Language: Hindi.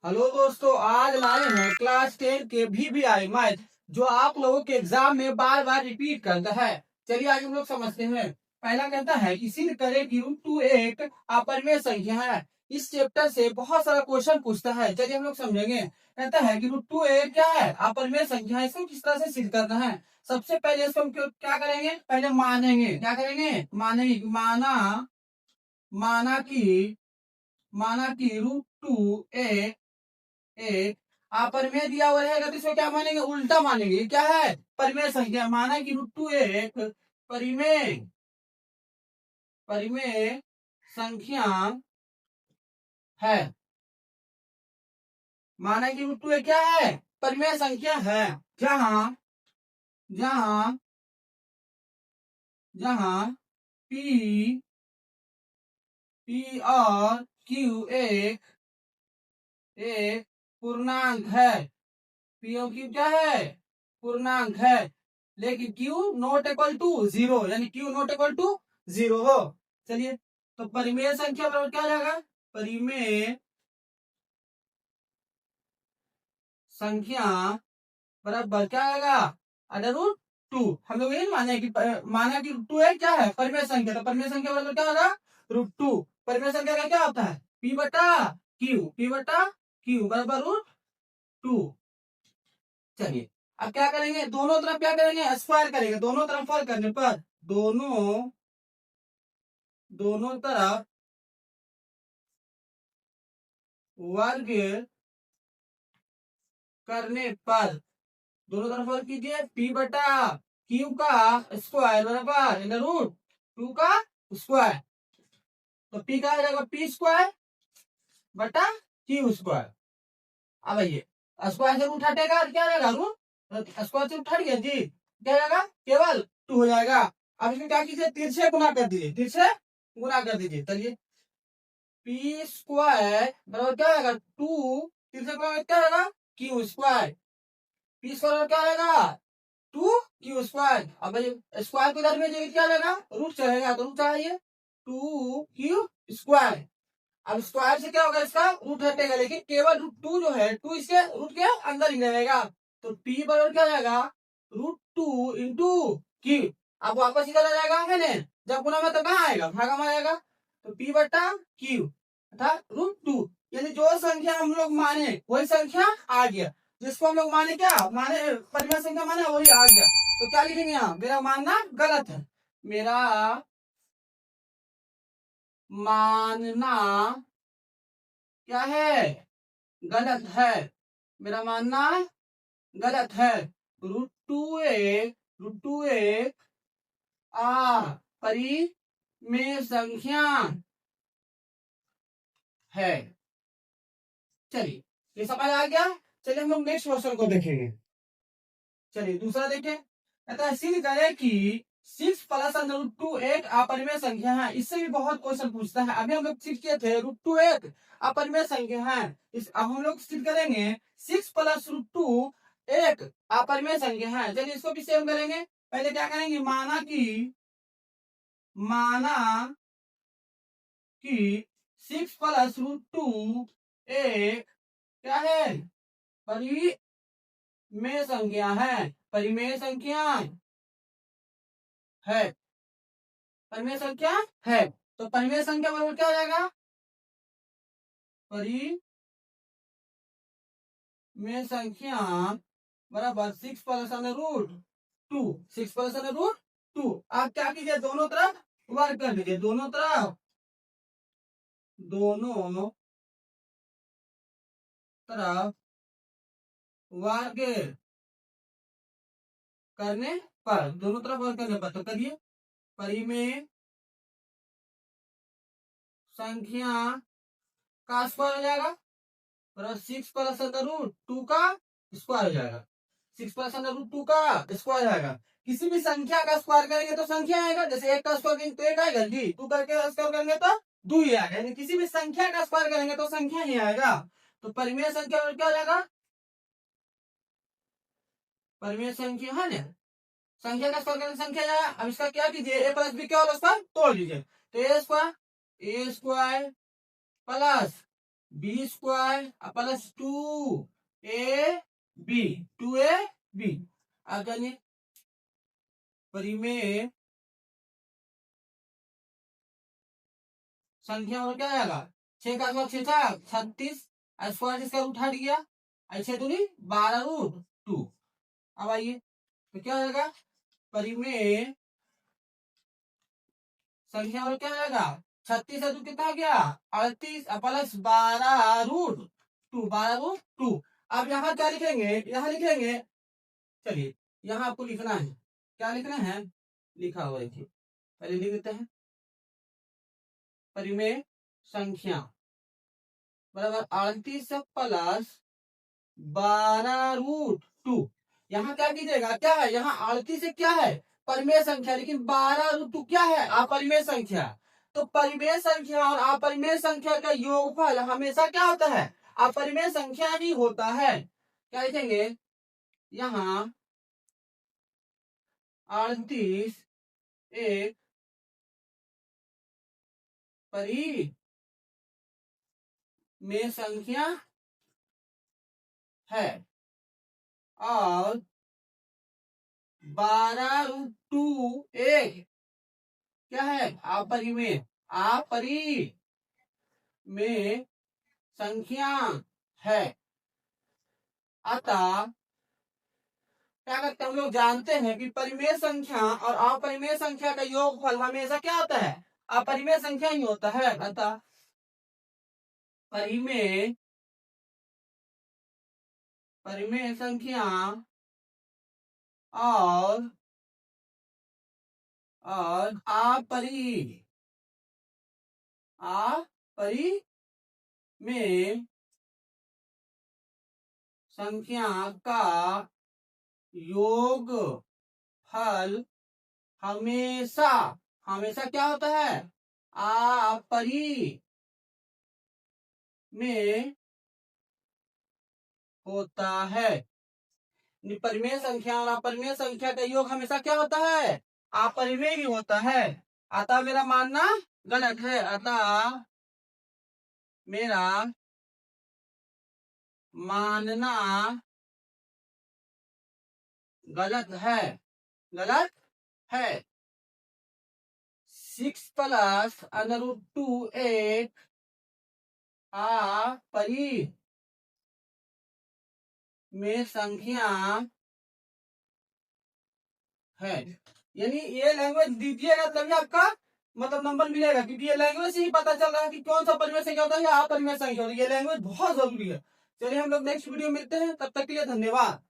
हेलो दोस्तों, आज लाए हैं क्लास 10 के VVI मैथ जो आप लोगों के एग्जाम में बार बार रिपीट करता है। चलिए आज हम लोग समझते हैं। पहला कहता है कि सिद्ध करें कि √2 एक अपरिमेय संख्या है। इस चैप्टर से बहुत सारा क्वेश्चन पूछता है। चलिए हम लोग समझेंगे। कहता है कि √2 एक क्या है, अपरिमेय संख्या है। इसको किस तरह से सिद्ध करना है। सबसे पहले इसको हम क्या करेंगे, पहले मानेंगे। क्या करेंगे, मानेंगे। माना कि √2 एक अपरिमेय दिया हुआ रहेगा तो इसको क्या मानेंगे, उल्टा मानेंगे। ये क्या है, परिमेय संख्या। माना कि √2 एक परिमेय परिमेय संख्या है। माना कि √2 एक क्या है, परिमेय संख्या है। जहां जहां जहां P और Q एक पूर्णांक है। P और Q क्या है, पूर्णांक है। लेकिन Q नॉट इक्वल टू 0, यानी Q नॉट इक्वल टू 0 हो। चलिए, तो परिमेय संख्या बराबर क्या जाएगा, परिमेय संख्या बराबर क्या आएगा, √2। हम लोग यही माने कि माना कि √2 है क्या है, परिमेय संख्या। तो परिमेय संख्या बराबर क्या होगा, √2। परिमेय संख्या का क्या होता है, P/Q बराबर √2। चलिए अब क्या करेंगे, दोनों तरफ क्या करेंगे, स्क्वायर करेंगे। दोनों तरफ वर्ग करने पर दोनों तरफ वर्ग करने पर दोनों तरफ वर्ग कीजिए। P/Q का स्क्वायर बराबर √2 का स्क्वायर। तो P का आ जाएगा P² / Q²। अब आइए, स्क्वायर से रूट हटेगा तो क्या रहेगा, रूट। स्क्वायर से रूट हट गया जी, क्या रहेगा, केवल 2 हो जाएगा। अब इसमें क्या कीजिए, तिरछे गुना कर दीजिए। चलिए, P² बराबर क्या आएगा, 2 तिरछे गुना क्या आएगा, Q²। P² क्या आएगा, 2Q²। अब स्क्वायर को इधर में क्या रहेगा, रूट चलेगा तो रूट चाहिए, 2Q²। अब स्क्वायर से क्या होगा, इसका रूट हटेगा, लेकिन केवल √2 जो है, 2 इसके रूट के अंदर ही रहेगा। तो P बराबर क्या जाएगा, √2 इंटू Q। अब वापस इधर आ जाएगा, है ना। जब गुना में तो कहाँ आएगा, भागा में आएगा। तो P/Q अर्थात √2, यानी जो संख्या हम लोग माने वही संख्या आ गया। जिसको हम लोग माने क्या माने, परिमेय संख्या माने, वही आ गया। तो क्या लिखेंगे यहाँ, मेरा मानना गलत है। मेरा मानना क्या है, गलत है। मेरा मानना गलत है। √2 एक परिमेय संख्या है। चलिए, ये समझ आ गया। चलिए हम लोग नेक्स्ट क्वेश्चन को देखेंगे। चलिए दूसरा देखें। कहता है सिद्ध करें कि 6 + √2 एक अपरिमेय संख्या है। इससे भी बहुत क्वेश्चन पूछता है। अभी हम लोग सिद्ध किए थे √2 एक अपरिमेय संख्या है। अब हम लोग सिद्ध करेंगे 6 + √2 एक अपरिमेय संख्या है। चलिए इसको भी सेम करेंगे। पहले क्या करेंगे, माना कि 6 + √2 एक क्या है, परिमेय संख्या है। परिमेय संख्या है। परिमेय संख्या है। तो परिमेय संख्या बराबर क्या हो जाएगा, परिमेय संख्या बराबर 6 + √2। 6 + √2। आप क्या कीजिए, दोनों तरफ वर्ग कर दीजिए। दोनों तरफ वर्ग करने तो करिए। परिमेय संख्या का स्क्वायर हो जाएगा, और 6 + √2 का स्क्वायर हो जाएगा। 6 + √2 का स्क्वायर आएगा। किसी भी संख्या का स्क्वायर करेंगे तो संख्या आएगा। जैसे 1 का स्क्वायर करेंगे तो 1 आएगा जी, 2 करके स्क्वायर करेंगे तो 2 ही आएगा। यानी किसी भी संख्या का स्क्वायर करेंगे तो संख्या ही आएगा। तो परिमेय संख्या क्या हो जाएगा, परिमेय संख्या है ना, संख्या का स्क्वायर करेंगे संख्या जाएगा। अब इसका क्या कीजिए, a + b क्या होगा, स्क्वायर तोड़ लीजिए। तो a² plus B square plus 2ab आगे परिमेय संख्या और क्या आएगा 6 का स्क्वायर 6 था 36 स्क्वायर इसका रूट हट गया ऐसे दूनी 12√2। अब आइए तो क्या होगा परिमेय संख्या और क्या आएगा 36 से 2 कितना हो गया 38 प्लस 12√2 अब यहाँ क्या लिखेंगे यहाँ लिखेंगे चलिए यहाँ आपको लिखना है क्या लिखना है लिखा हुआ देखिए पहले लिख देते हैं परिमेय संख्या बराबर 38 प्लस 12√2। यहाँ क्या कीजिएगा क्या है यहाँ 38 से क्या है परिमेय संख्या लेकिन 12√2 क्या है अपरिमेय संख्या। तो परिमेय संख्या और अपरिमेय संख्या का योगफल हमेशा क्या होता है अपरिमेय संख्या ही होता है। क्या लिखेंगे यहाँ 38 एक परिमेय संख्या है और 12√2 एक क्या है अपरिमेय संख्या है। अतः क्या करते हैं हम लोग जानते हैं कि परिमेय संख्या और अपरिमेय संख्या का योगफल हमेशा क्या होता है अपरिमेय संख्या ही होता है। अतः परिमेय संख्या और अपरिमेय संख्या का योगफल हमेशा क्या होता है अपरिमेय होता है। परिमेय संख्या और अपरिमेय संख्या का योग हमेशा क्या होता है अपरिमेय ही होता है। अतः मेरा मानना गलत है अतः मेरा मानना गलत है 6 प्लस √2 एक अपरिमेय संख्या है। यानी ये लैंग्वेज दीजिएगा तभी आपका मतलब नंबर मिलेगा क्योंकि ये लैंग्वेज से ही पता चल रहा है कि कौन सा परिमेय संख्या होता है या अपरिमेय संख्या होता है। ये लैंग्वेज बहुत जरूरी है। चलिए हम लोग नेक्स्ट वीडियो मिलते हैं तब तक के लिए धन्यवाद।